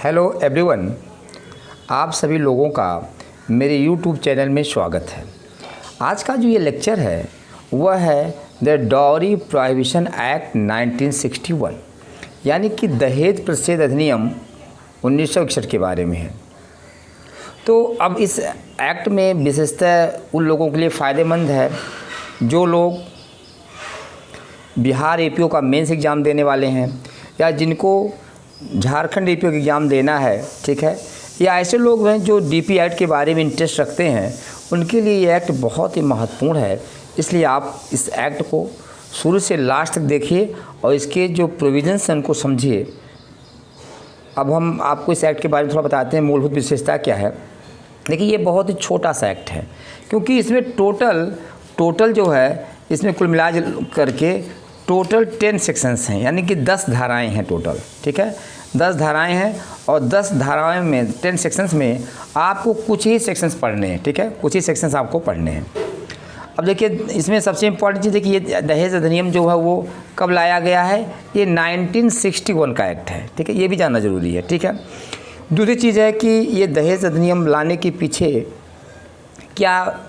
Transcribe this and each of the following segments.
Hello everyone, आप सभी लोगों का मेरे यूट्यूब चैनल में स्वागत है। आज का जो ये लेक्चर है वह है द डाउरी प्रोहिबिशन एक्ट 1961 यानी कि दहेज प्रतिषेध अधिनियम 1961 के बारे में है। तो अब इस एक्ट में विशेषतः उन लोगों के लिए फ़ायदेमंद है जो लोग बिहार एपीओ का मेंस एग्ज़ाम देने वाले हैं या जिनको झारखंड एपीओ का एग्ज़ाम देना है, ठीक है, या ऐसे लोग हैं जो डीपी एक्ट के बारे में इंटरेस्ट रखते हैं, उनके लिए ये एक्ट बहुत ही महत्वपूर्ण है। इसलिए आप इस एक्ट को शुरू से लास्ट तक देखिए और इसके जो प्रोविजंस हैं उनको समझिए। अब हम आपको इस एक्ट के बारे में थोड़ा बताते हैं, मूलभूत विशेषता क्या है। देखिए, ये बहुत ही छोटा सा एक्ट है क्योंकि इसमें टोटल जो है, इसमें कुल मिला करके टोटल 10 सेक्शंस हैं, यानी कि 10 धाराएं हैं टोटल, ठीक है। 10 धाराएं हैं और 10 धाराएं में 10 सेक्शंस में आपको कुछ ही सेक्शंस पढ़ने हैं, ठीक है, कुछ ही सेक्शंस आपको पढ़ने हैं। अब देखिए, इसमें सबसे इम्पॉर्टेंट चीज़ है कि ये दहेज अधिनियम जो है वो कब लाया गया है। ये 1961 का एक्ट है, ठीक है, ये भी जानना ज़रूरी है, ठीक है। दूसरी चीज़ है कि ये दहेज अधिनियम लाने के पीछे क्या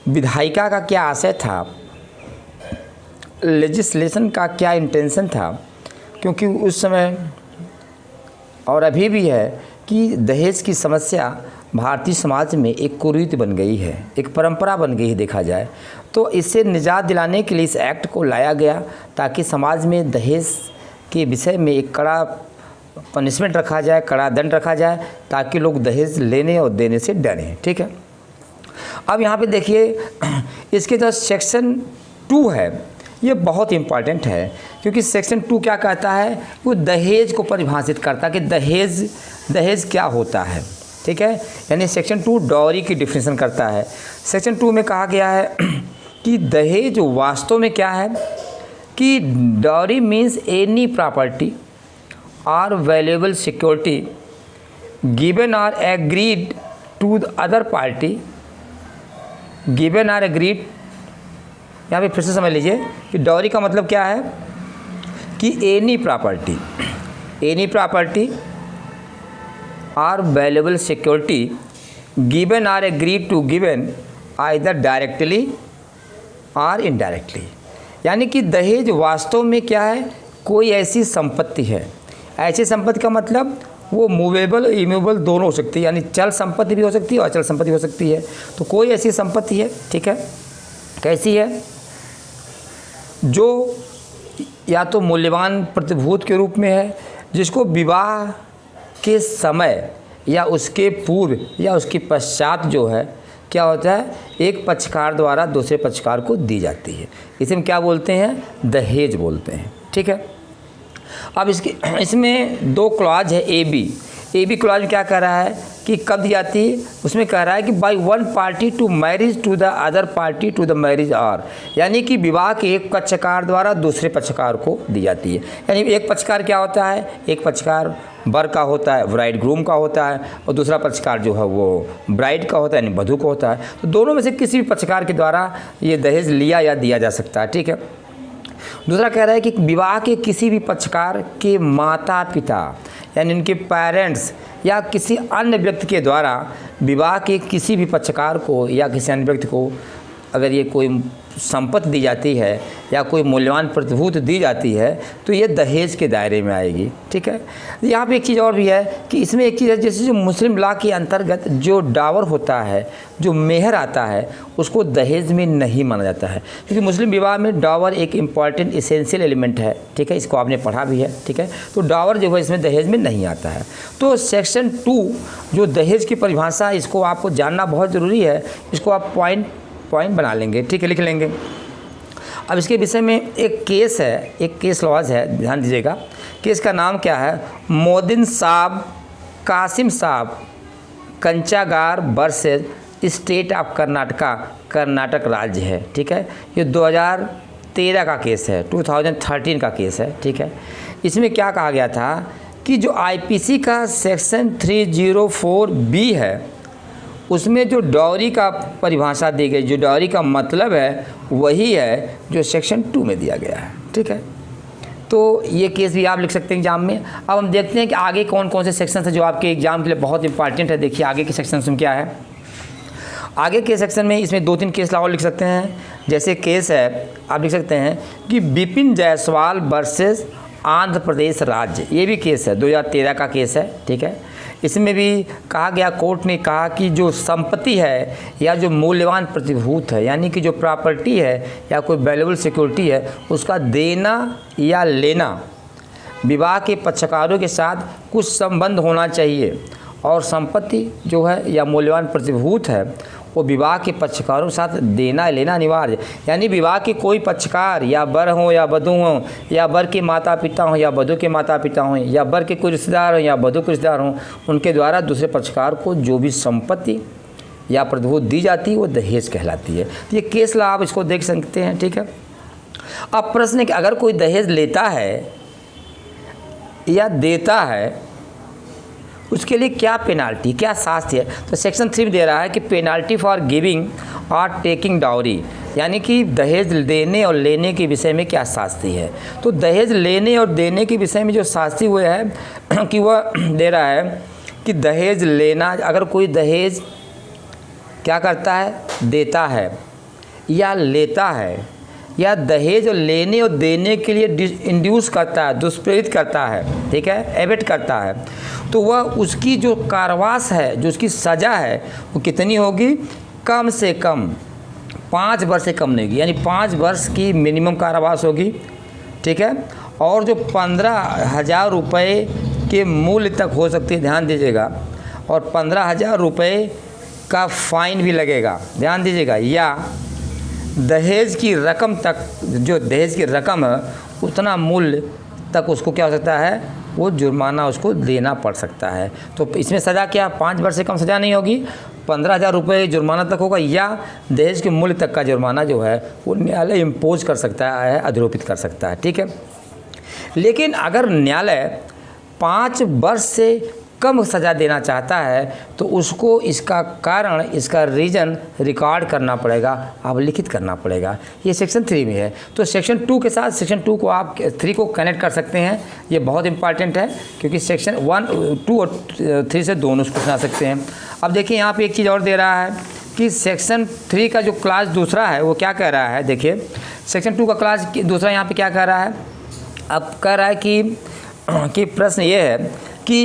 विधायिका का क्या आशय था, लेजिस्लेशन का क्या इंटेंशन था, क्योंकि उस समय और अभी भी है कि दहेज की समस्या भारतीय समाज में एक कुरीति बन गई है, एक परंपरा बन गई है देखा जाए। तो इससे निजात दिलाने के लिए इस एक्ट को लाया गया ताकि समाज में दहेज के विषय में एक कड़ा पनिशमेंट रखा जाए, कड़ा दंड रखा जाए, ताकि लोग दहेज लेने और देने से डरें, ठीक है। अब यहाँ पे देखिए, इसके जो सेक्शन 2 है ये बहुत इम्पॉर्टेंट है क्योंकि सेक्शन 2 क्या कहता है, वो दहेज को परिभाषित करता है कि दहेज क्या होता है, ठीक है। यानी सेक्शन 2 डाउरी की डिफिनेशन करता है। सेक्शन 2 में कहा गया है कि दहेज वास्तव में क्या है, कि dowry means any property or valuable security given or agreed to the other party, given or agreed. यहाँ पे फिर से समझ लीजिए कि डाउरी का मतलब क्या है कि any property or valuable security given or agreed to given either directly or indirectly. यानी कि दहेज वास्तव में क्या है, कोई ऐसी संपत्ति है। ऐसी संपत्ति का मतलब वो मूवेबल इमूवेबल दोनों हो सकती है, यानी चल संपत्ति भी हो सकती है और अचल संपत्ति हो सकती है। तो कोई ऐसी संपत्ति है, ठीक है, कैसी है, जो या तो मूल्यवान प्रतिभूत के रूप में है, जिसको विवाह के समय या उसके पूर्व या उसके पश्चात जो है क्या होता है, एक पक्षकार द्वारा दूसरे पक्षकार को दी जाती है। इसे हम क्या बोलते हैं, दहेज बोलते हैं, ठीक है। अब इसमें 2 क्लॉज है, ए बी क्लॉज में क्या कह रहा है कि कब दी जाती है, उसमें कह रहा है कि by one party to marriage to the other party to the marriage or, यानी कि विवाह के एक पक्षकार द्वारा दूसरे पक्षकार को दी जाती है। यानी एक पक्षकार क्या होता है, एक पक्षकार वर का होता है, ब्राइड ग्रूम का होता है, और दूसरा पक्षकार जो है वो ब्राइड का होता है, यानी वधू का होता है। तो दोनों में से किसी भी पक्षकार के द्वारा ये दहेज लिया या दिया जा सकता है, ठीक है। दूसरा कह रहा है कि विवाह के किसी भी पक्षकार के माता पिता यानी उनके पेरेंट्स या किसी अन्य व्यक्ति के द्वारा विवाह के किसी भी पक्षकार को या किसी अन्य व्यक्ति को अगर ये कोई संपत्ति दी जाती है या कोई मूल्यवान प्रतिभूत दी जाती है तो ये दहेज के दायरे में आएगी, ठीक है। यहाँ पे एक चीज़ और भी है कि इसमें एक चीज़ है, जैसे जो मुस्लिम लॉ के अंतर्गत जो डावर होता है, जो मेहर आता है, उसको दहेज में नहीं माना जाता है, क्योंकि मुस्लिम विवाह में डावर एक इम्पॉर्टेंट इसेंशियल एलिमेंट है, ठीक है। इसको आपने पढ़ा भी है, ठीक है। तो डावर जो है इसमें दहेज में नहीं आता है। तो सेक्शन 2 जो दहेज की परिभाषा, इसको आपको जानना बहुत ज़रूरी है। इसको आप पॉइंट बना लेंगे, ठीक है, लिख लेंगे। अब इसके विषय में एक केस है, एक केस लॉज है, ध्यान दीजिएगा। केस का नाम क्या है, मोदिन साहब कासिम साहब कंचागार वर्सेस स्टेट ऑफ कर्नाटक राज्य है, ठीक है। ये 2013 का केस है, 2013 का केस है, ठीक है। इसमें क्या कहा गया था कि जो आईपीसी का सेक्शन 304B है, उसमें जो डाउरी का परिभाषा दी गई, जो डाउरी का मतलब है वही है जो सेक्शन 2 में दिया गया है, ठीक है। तो ये केस भी आप लिख सकते हैं एग्जाम में। अब हम देखते हैं कि आगे कौन कौन से सेक्शन है जो आपके एग्जाम के लिए बहुत इंपॉर्टेंट है। देखिए आगे के सेक्शन में क्या है। आगे के सेक्शन में इसमें 2-3 केस और लिख सकते हैं। जैसे केस है, आप लिख सकते हैं कि बिपिन जायसवाल वर्सेस आंध्र प्रदेश राज्य, ये भी केस है, 2013 का केस है, ठीक है। इसमें भी कहा गया, कोर्ट ने कहा कि जो संपत्ति है या जो मूल्यवान प्रतिभूत है, यानी कि जो प्रॉपर्टी है या कोई वैल्यूएबल सिक्योरिटी है, उसका देना या लेना विवाह के पक्षकारों के साथ कुछ संबंध होना चाहिए, और संपत्ति जो है या मूल्यवान प्रतिभूत है वो विवाह के पक्षकारों के साथ देना लेना अनिवार्य। यानी विवाह के कोई पक्षकार या वर हों या वधू हों, या वर के माता पिता हों या वधू के माता पिता हों, या वर के कोई रिश्तेदार हों या वधू के रिश्तेदार हों, उनके द्वारा दूसरे पक्षकार को जो भी संपत्ति या प्रतिभूत दी जाती है वो दहेज कहलाती है। तो ये केस ला आप इसको देख सकते हैं, ठीक है। अब प्रश्न है कि अगर कोई दहेज लेता है या देता है उसके लिए क्या पेनाल्टी, क्या शास्ति है। तो सेक्शन 3 में दे रहा है कि penalty for giving or taking dowry, यानी कि दहेज देने और लेने के विषय में क्या शास्ति है। तो दहेज लेने और देने के विषय में जो शास्ति हुए है कि वह दे रहा है कि दहेज लेना, अगर कोई दहेज क्या करता है, देता है या लेता है, या दहेज लेने और देने के लिए इंड्यूस करता है, दुष्प्रेरित करता है, ठीक है, एबेट करता है, तो वह उसकी जो कारावास है, जो उसकी सज़ा है वो कितनी होगी, कम से कम 5 वर्ष से कम नहीं होगी, यानी 5 वर्ष की मिनिमम कारावास होगी, ठीक है। और जो 15,000 रुपये के मूल्य तक हो सकती है, ध्यान दीजिएगा, और 15,000 रुपये का फाइन भी लगेगा, ध्यान दीजिएगा, या दहेज की रकम तक, जो दहेज की रकम है उतना मूल्य तक उसको क्या हो सकता है, वो जुर्माना उसको देना पड़ सकता है। तो इसमें सज़ा क्या, 5 वर्ष से कम सज़ा नहीं होगी, 15,000 रुपये जुर्माना तक होगा, या दहेज के मूल्य तक का जुर्माना जो है वो न्यायालय इम्पोज कर सकता है, अधिरोपित कर सकता है, ठीक है। लेकिन अगर न्यायालय 5 वर्ष से कम सज़ा देना चाहता है तो उसको इसका कारण, इसका रीज़न रिकॉर्ड करना पड़ेगा, अवलिखित करना पड़ेगा। ये सेक्शन 3 में है। तो सेक्शन 2 के साथ सेक्शन 2 को आप 3 को कनेक्ट कर सकते हैं। ये बहुत इंपॉर्टेंट है क्योंकि सेक्शन 1, 2 और 3 से दोनों क्वेश्चन आ सकते हैं। अब देखिए यहाँ पे एक चीज़ और दे रहा है कि सेक्शन 3 का जो क्लास दूसरा है वो क्या कह रहा है। देखिए सेक्शन 2 का क्लास दूसरा यहाँ पर क्या कह रहा है। अब कह रहा है कि प्रश्न ये है कि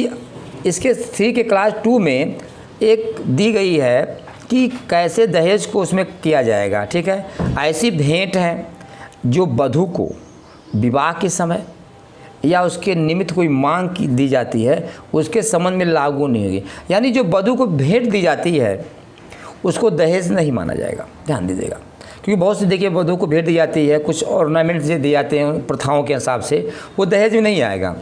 इसके 3 के क्लास 2 में एक दी गई है कि कैसे दहेज को उसमें किया जाएगा, ठीक है। ऐसी भेंट है जो वधू को विवाह के समय या उसके निमित्त कोई मांग की दी जाती है, उसके संबंध में लागू नहीं होगी। यानी जो वधू को भेंट दी जाती है उसको दहेज नहीं माना जाएगा, ध्यान दीजिएगा। क्योंकि बहुत से देखिए वधू को भेंट दी जाती है, कुछ ऑर्नामेंट्स दिए जाते हैं प्रथाओं के हिसाब से, वो दहेज में नहीं आएगा।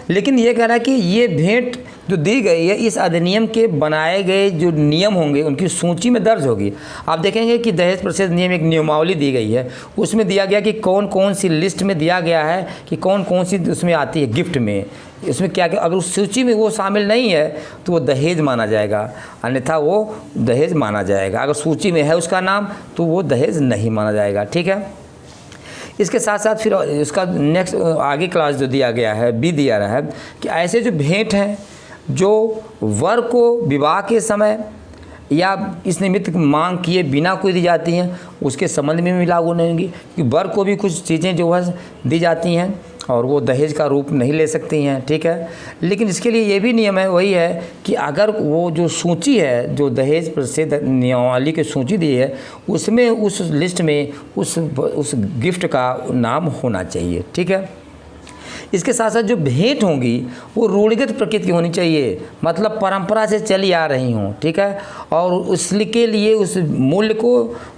लेकिन ये कह रहा है कि ये भेंट जो दी गई है इस अधिनियम के बनाए गए जो नियम होंगे उनकी सूची में दर्ज होगी। आप देखेंगे कि दहेज प्रतिषेध नियम एक नियमावली दी गई है, उसमें दिया गया कि कौन कौन सी लिस्ट में दिया गया है कि कौन कौन सी उसमें आती है गिफ्ट में, इसमें क्या क्या, अगर उस सूची में वो शामिल नहीं है तो वो दहेज माना जाएगा, अन्यथा वो दहेज माना जाएगा। अगर सूची में है उसका नाम तो वो दहेज नहीं माना जाएगा, ठीक है। इसके साथ साथ फिर इसका नेक्स्ट आगे क्लास जो दिया गया है बी दिया रहा है कि ऐसे जो भेंट हैं जो वर को विवाह के समय या इस निमित्त मांग किए बिना कोई दी जाती हैं उसके संबंध में भी लागू नहीं होंगी, कि वर को भी कुछ चीज़ें जो है दी जाती हैं और वो दहेज का रूप नहीं ले सकती हैं, ठीक है। लेकिन इसके लिए ये भी नियम है, वही है कि अगर वो जो सूची है, जो दहेज प्रतिषेध नियमावली की सूची दी है, उसमें उस लिस्ट में उस गिफ्ट का नाम होना चाहिए, ठीक है। इसके साथ साथ जो भेंट होंगी वो रूढ़िगत प्रकृति की होनी चाहिए, मतलब परंपरा से चली आ रही हों, ठीक है। और उसके लिए उस मूल्य को,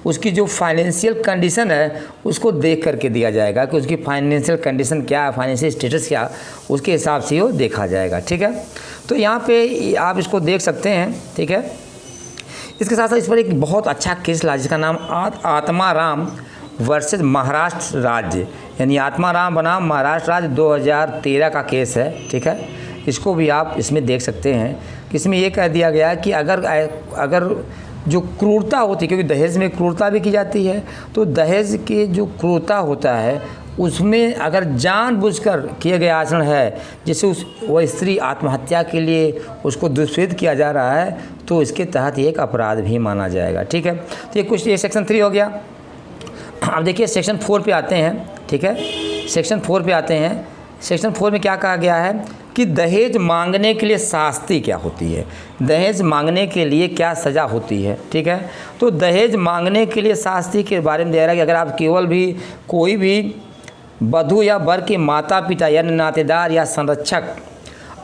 उसकी जो फाइनेंशियल कंडीशन है उसको देख करके दिया जाएगा कि उसकी फाइनेंशियल कंडीशन क्या है, फाइनेंशियल स्टेटस क्या, उसके हिसाब से वो देखा जाएगा, ठीक है। तो यहाँ पे आप इसको देख सकते हैं, ठीक है। इसके साथ साथ इस पर एक बहुत अच्छा केस ला जिसका नाम आत्माराम वर्सेस महाराष्ट्र राज्य, यानी आत्माराम बनाम महाराष्ट्र राज्य 2013 का केस है, ठीक है। इसको भी आप इसमें देख सकते हैं कि इसमें ये कह दिया गया कि अगर जो क्रूरता होती है, क्योंकि दहेज में क्रूरता भी की जाती है, तो दहेज के जो क्रूरता होता है उसमें अगर जानबूझकर किए गए आचरण है, जिससे वह स्त्री आत्महत्या के लिए उसको दुष्प्रेरित किया जा रहा है, तो इसके तहत ये एक अपराध भी माना जाएगा। ठीक है, तो ये सेक्शन 3 हो गया। अब देखिए सेक्शन 4 पे आते हैं। ठीक है, सेक्शन 4 पे आते हैं। सेक्शन 4 में क्या कहा गया है कि दहेज मांगने के लिए शास्ति क्या होती है, दहेज मांगने के लिए क्या सज़ा होती है। ठीक है, तो दहेज मांगने के लिए शास्ति के बारे में दे रहा है कि अगर आप केवल भी कोई भी वधू या वर के माता पिता या नातेदार या संरक्षक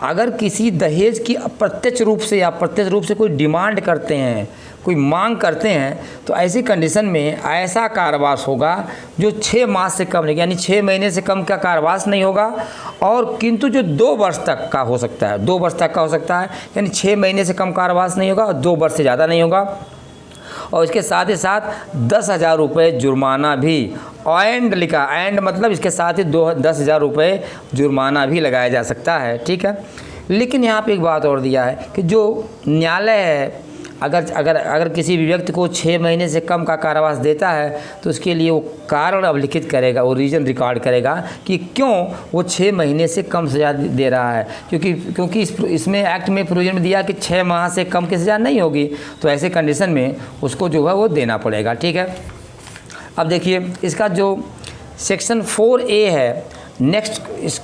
अगर किसी दहेज की अप्रत्यक्ष रूप से या प्रत्यक्ष रूप से कोई डिमांड करते हैं, कोई मांग करते हैं, तो ऐसी कंडीशन में ऐसा कारावास होगा जो 6 मास से कम नहीं, यानी 6 महीने से कम का कारावास नहीं होगा, और किंतु जो 2 वर्ष तक का हो सकता है, 2 वर्ष तक का हो सकता है, यानी 6 महीने से कम कारावास नहीं होगा और 2 वर्ष से ज़्यादा नहीं होगा। और इसके साथ ही साथ 10,000 रुपये जुर्माना भी, एंड लिखा, एंड मतलब इसके साथ ही 10,000 रुपये जुर्माना भी लगाया जा सकता है। ठीक है, लेकिन यहाँ पे एक बात और दिया है कि जो न्यायालय है अगर किसी भी व्यक्ति को 6 महीने से कम का कारावास देता है, तो उसके लिए वो कारण अवलिखित करेगा, वो रीज़न रिकॉर्ड करेगा कि क्यों वो 6 महीने से कम सज़ा दे रहा है, क्योंकि इसमें एक्ट में प्रोविजन में दिया कि 6 माह से कम की सज़ा नहीं होगी, तो ऐसे कंडीशन में उसको जो है वो देना पड़ेगा। ठीक है, अब देखिए इसका जो सेक्शन 4A है, नेक्स्ट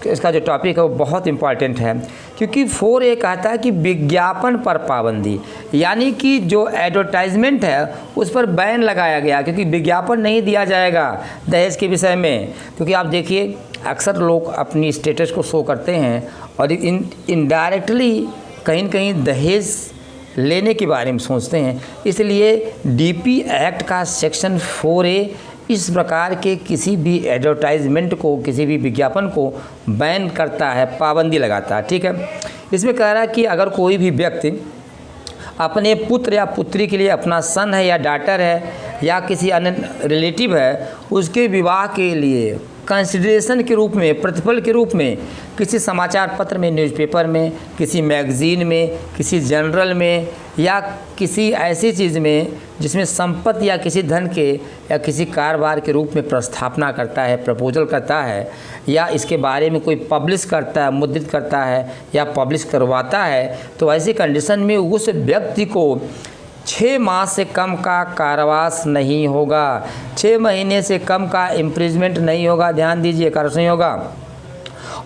इसका जो टॉपिक है वो बहुत इम्पॉर्टेंट है, क्योंकि 4A कहता है कि विज्ञापन पर पाबंदी, यानी कि जो एडवर्टाइजमेंट है उस पर बैन लगाया गया, क्योंकि विज्ञापन नहीं दिया जाएगा दहेज के विषय में। क्योंकि आप देखिए अक्सर लोग अपनी स्टेटस को शो करते हैं और इनडायरेक्टली कहीं न कहीं दहेज लेने के बारे में सोचते हैं, इसलिए DP एक्ट का सेक्शन 4A इस प्रकार के किसी भी एडवर्टाइजमेंट को, किसी भी विज्ञापन को बैन करता है, पाबंदी लगाता है। ठीक है, इसमें कह रहा है कि अगर कोई भी व्यक्ति अपने पुत्र या पुत्री के लिए, अपना सन है या डॉटर है या किसी अन्य रिलेटिव है, उसके विवाह के लिए कंसिडरेशन के रूप में, प्रतिफल के रूप में किसी समाचार पत्र में, न्यूज़पेपर में, किसी मैगज़ीन में, किसी जर्नल में या किसी ऐसी चीज़ में जिसमें संपत्ति या किसी धन के या किसी कारोबार के रूप में प्रस्थापना करता है, प्रपोजल करता है, या इसके बारे में कोई पब्लिश करता है, मुद्रित करता है या पब्लिश करवाता है, तो ऐसी कंडीशन में उस व्यक्ति को 6 माह से कम का कारावास नहीं होगा, 6 महीने से कम का इम्प्रिजमेंट नहीं होगा, ध्यान दीजिए, कारावास नहीं होगा।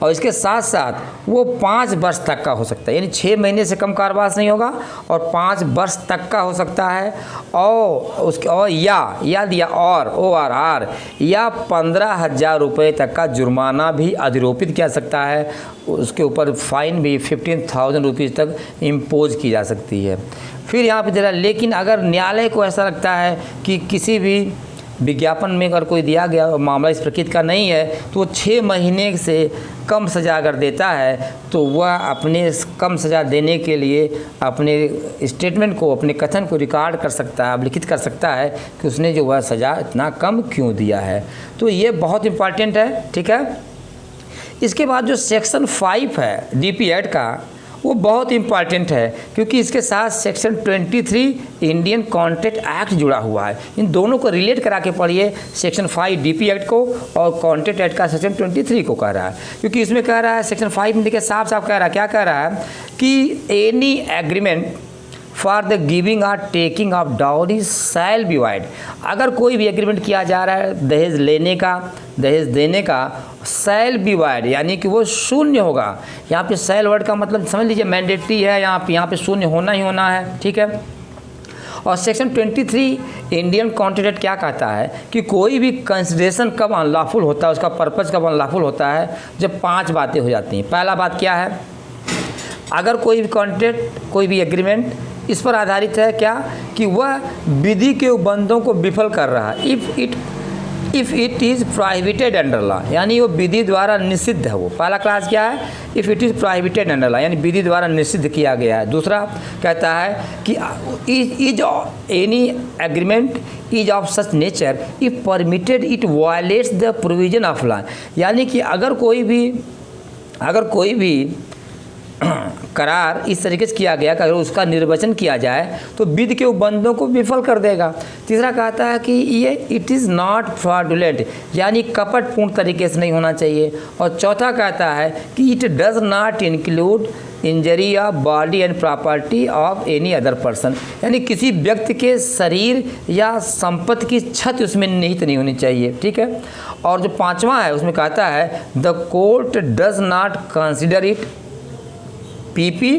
और इसके साथ साथ वो 5 वर्ष तक का हो सकता है, यानी 6 महीने से कम कारावास नहीं होगा और 5 वर्ष तक का हो सकता है, और उसके और या दिया और ORR या 15,000 रुपये तक का जुर्माना भी अधिरोपित किया सकता है, उसके ऊपर फाइन भी 15,000 रुपीज़ तक इम्पोज की जा सकती है। फिर यहाँ पे दे रहा, लेकिन अगर न्यायालय को ऐसा लगता है कि किसी भी विज्ञापन में अगर कोई दिया गया मामला इस प्रकृति का नहीं है, तो वो 6 महीने से कम सज़ा अगर देता है, तो वह अपने कम सज़ा देने के लिए अपने स्टेटमेंट को, अपने कथन को रिकॉर्ड कर सकता है, लिखित कर सकता है कि उसने जो वह सज़ा इतना कम क्यों दिया है। तो ये बहुत इम्पॉर्टेंट है। ठीक है, इसके बाद जो सेक्शन 5 है DP एक्ट का, वो बहुत इम्पॉर्टेंट है, क्योंकि इसके साथ सेक्शन 23 इंडियन कॉन्ट्रैक्ट एक्ट जुड़ा हुआ है। इन दोनों को रिलेट करा के पढ़िए, सेक्शन 5 DP एक्ट को और कॉन्ट्रैक्ट एक्ट का सेक्शन 23 को कह रहा है। क्योंकि इसमें कह रहा है सेक्शन 5 में देखिए साफ साफ कह रहा है, क्या कह रहा है कि any agreement for the giving or taking of dowry shall be void. अगर कोई भी एग्रीमेंट किया जा रहा है दहेज लेने का, दहेज देने का, शैल बी वाइड, यानी कि वो शून्य होगा। यहाँ पे शैल वर्ड का मतलब समझ लीजिए मैंडेटरी है, यहाँ पे शून्य होना ही होना है। ठीक है, और सेक्शन 23 इंडियन कॉन्ट्रैक्ट एक्ट क्या कहता है कि कोई भी कंसिडरेशन कब अनलॉफुल होता है, उसका पर्पज़ कब अनलॉफुल होता है, जब 5 बातें हो जाती हैं। पहला बात क्या है, अगर कोई भी कॉन्ट्रैक्ट, कोई भी एग्रीमेंट इस पर आधारित है क्या कि वह विधि के उपबंधों को विफल कर रहा है, if it is prohibited under law, यानी वो विधि द्वारा निषिद्ध है। वो पहला क्लास क्या है, if it is prohibited under law, यानी विधि द्वारा निषिद्ध किया गया है। दूसरा कहता है कि is any agreement is of such nature if permitted it violets the provision of law, यानी कि अगर कोई भी करार इस तरीके से किया गया कि अगर उसका निर्वचन किया जाए तो विधि के उपबंधों को विफल कर देगा। तीसरा कहता है कि ये इट इज़ नॉट फ्रॉडुलेंट, यानी कपटपूर्ण तरीके से नहीं होना चाहिए। और चौथा कहता है कि it does not include injury of body and property of any other person, यानी किसी व्यक्ति के शरीर या संपत्ति की क्षति उसमें निहित नहीं होनी चाहिए। ठीक है। और जो पांचवा है उसमें कहता है the court does not consider it PP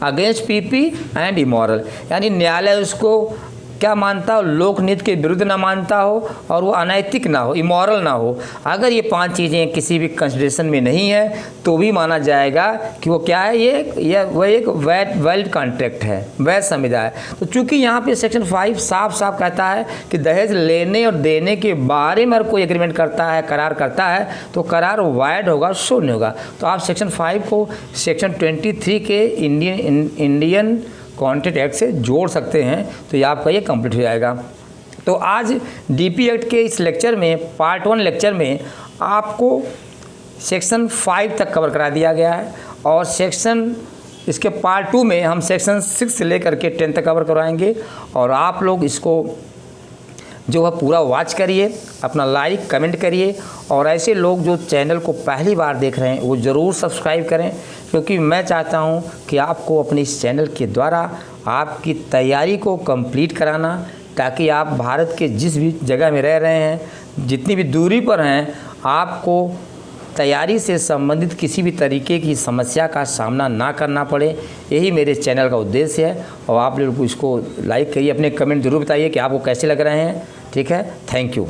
against PP and immoral, यानी न्यायालय उसको क्या मानता हो, लोकनीति के विरुद्ध ना मानता हो और वो अनैतिक ना हो, इमोरल ना हो। अगर ये 5 चीज़ें किसी भी कंसिडरेशन में नहीं है तो भी माना जाएगा कि वो क्या है, वह एक वैलिड कॉन्ट्रैक्ट है, वैध संविदा है। तो चूंकि यहाँ पे सेक्शन 5 साफ साफ कहता है कि दहेज लेने और देने के बारे में अगर कोई एग्रीमेंट करता है, करार करता है, तो करार वैध होगा, शून्य होगा। तो आप सेक्शन 5 को सेक्शन 23 के इंडियन कॉन्ट्रैक्ट एक्ट से जोड़ सकते हैं, तो ये आपका ये कंप्लीट हो जाएगा। तो आज डीपी एक्ट के इस लेक्चर में, पार्ट 1 लेक्चर में आपको सेक्शन 5 तक कवर करा दिया गया है और इसके पार्ट 2 में हम सेक्शन 6 से लेकर के 10 तक कवर कराएंगे। और आप लोग इसको जो है पूरा वॉच करिए, अपना लाइक कमेंट करिए और ऐसे लोग जो चैनल को पहली बार देख रहे हैं वो ज़रूर सब्सक्राइब करें, क्योंकि मैं चाहता हूं कि आपको अपने इस चैनल के द्वारा आपकी तैयारी को कंप्लीट कराना, ताकि आप भारत के जिस भी जगह में रह रहे हैं, जितनी भी दूरी पर हैं, आपको तैयारी से संबंधित किसी भी तरीके की समस्या का सामना ना करना पड़े। यही मेरे चैनल का उद्देश्य है। और आप लोग इसको लाइक करिए, अपने कमेंट ज़रूर बताइए कि आपको कैसे लग रहे हैं। ठीक है, थैंक यू।